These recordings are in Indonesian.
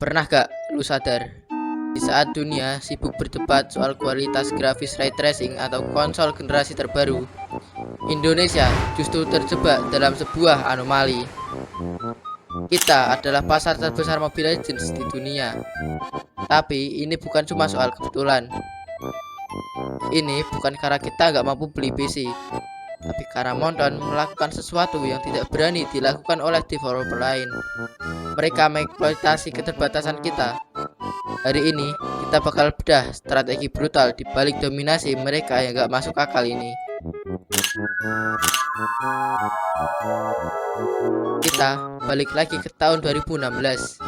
Pernah gak lu sadar, di saat dunia sibuk berdebat soal kualitas grafis ray tracing atau konsol generasi terbaru, Indonesia justru terjebak dalam sebuah anomali. Kita adalah pasar terbesar Mobile Legends di dunia. Tapi ini bukan cuma soal kebetulan. Ini bukan karena kita nggak mampu beli PC, tapi karena Monton melakukan sesuatu yang tidak berani dilakukan oleh developer lain. Mereka mengeksploitasi keterbatasan kita. Hari ini kita bakal bedah strategi brutal di balik dominasi mereka yang gak masuk akal ini. Kita balik lagi ke tahun 2016.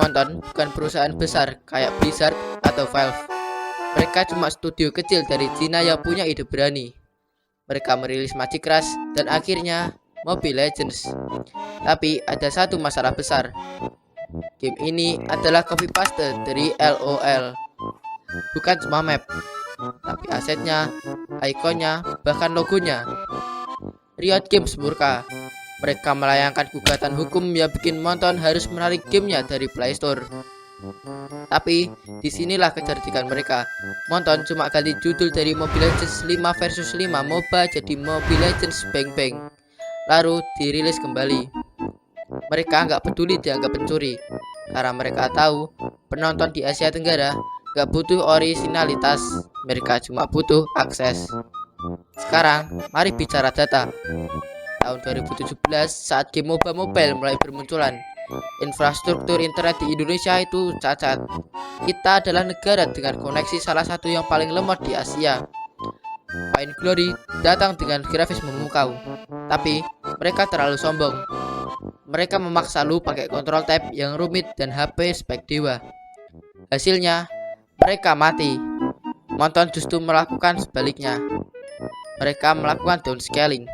Monton bukan perusahaan besar kayak Blizzard atau Valve. Mereka cuma studio kecil dari Cina yang punya ide berani. Mereka merilis Magic Rush dan akhirnya Mobile Legends. Tapi ada satu masalah besar. Game ini adalah copy paste dari LOL. Bukan cuma map, tapi asetnya, ikonnya, bahkan logonya. Riot Games murka. Mereka melayangkan gugatan hukum yang bikin Monton harus menarik gamenya dari Play Store. Tapi disinilah kecerdikan mereka. Monton cuma ganti judul dari Mobile Legends 5 versus 5 MOBA jadi Mobile Legends Bang Bang, lalu dirilis kembali. Mereka nggak peduli dianggap pencuri, karena mereka tahu penonton di Asia Tenggara nggak butuh originalitas, mereka cuma butuh akses. Sekarang mari bicara data. Tahun 2017 saat game MOBA mobile mulai bermunculan, infrastruktur internet di Indonesia itu cacat. Kita adalah negara dengan koneksi salah satu yang paling lemot di Asia. Fine Glory datang dengan grafis memukau, tapi mereka terlalu sombong. Mereka memaksa lu pakai control tab yang rumit dan HP spek dewa. Hasilnya, mereka mati. Monton justru melakukan sebaliknya. Mereka melakukan downscaling.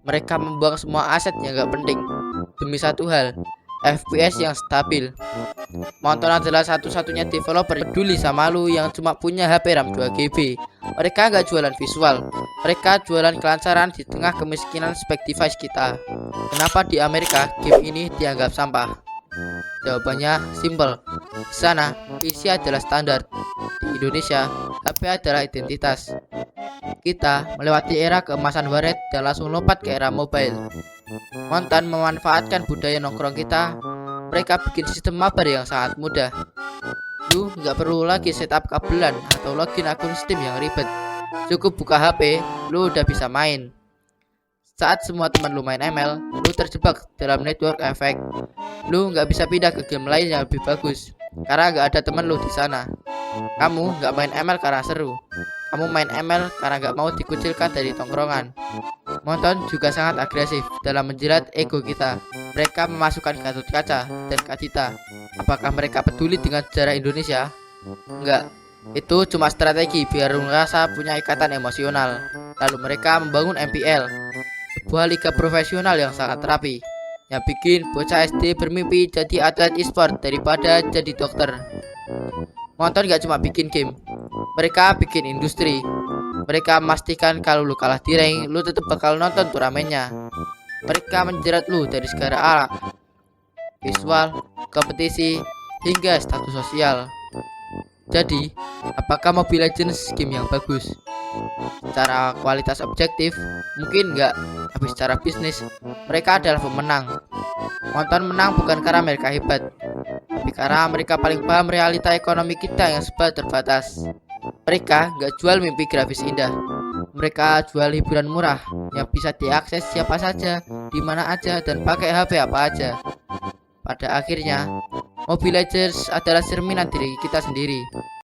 Mereka membuang semua aset yang gak penting demi satu hal, FPS yang stabil. Monton adalah satu-satunya developer peduli sama lu yang cuma punya HP RAM 2GB. Mereka gak jualan visual, mereka jualan kelancaran di tengah kemiskinan spek device kita. Kenapa di Amerika game ini dianggap sampah? Jawabannya simple. Di sana PC adalah standar. Di Indonesia HP adalah identitas. Kita melewati era keemasan warnet dan langsung lompat ke era mobile. Monton memanfaatkan budaya nongkrong kita. Mereka bikin sistem mabar yang sangat mudah. Lu nggak perlu lagi setup kabelan atau login akun Steam yang ribet. Cukup buka HP, lu udah bisa main. Saat semua teman lu main ML, lu terjebak dalam network effect. Lu nggak bisa pindah ke game lain yang lebih bagus karena nggak ada teman lu di sana. Kamu nggak main ML karena seru. Kamu main ML karena nggak mau dikucilkan dari tongkrongan. Monton juga sangat agresif dalam menjilat ego kita. Mereka memasukkan Gatot Kaca dan Kadita. Apakah mereka peduli dengan sejarah Indonesia? Enggak. Itu cuma strategi biar lu ngerasa punya ikatan emosional. Lalu mereka membangun MPL, sebuah liga profesional yang sangat rapi, yang bikin bocah SD bermimpi jadi atlet e-sport daripada jadi dokter. Monton gak cuma bikin game, mereka bikin industri. Mereka memastikan kalau lu kalah di rank, lu tetap bakal nonton turnamennya. Mereka menjerat lu dari segala arah, visual, kompetisi, hingga status sosial. Jadi, apakah Mobile Legends game yang bagus? Secara kualitas objektif, mungkin enggak, tapi secara bisnis, mereka adalah pemenang. Monton menang bukan karena mereka hebat, tapi karena mereka paling paham realita ekonomi kita yang serba terbatas. Mereka nggak jual mimpi grafis indah, mereka jual hiburan murah yang bisa diakses siapa saja, di mana aja, dan pakai HP apa aja. Pada akhirnya, Mobile Legends adalah cerminan diri kita sendiri.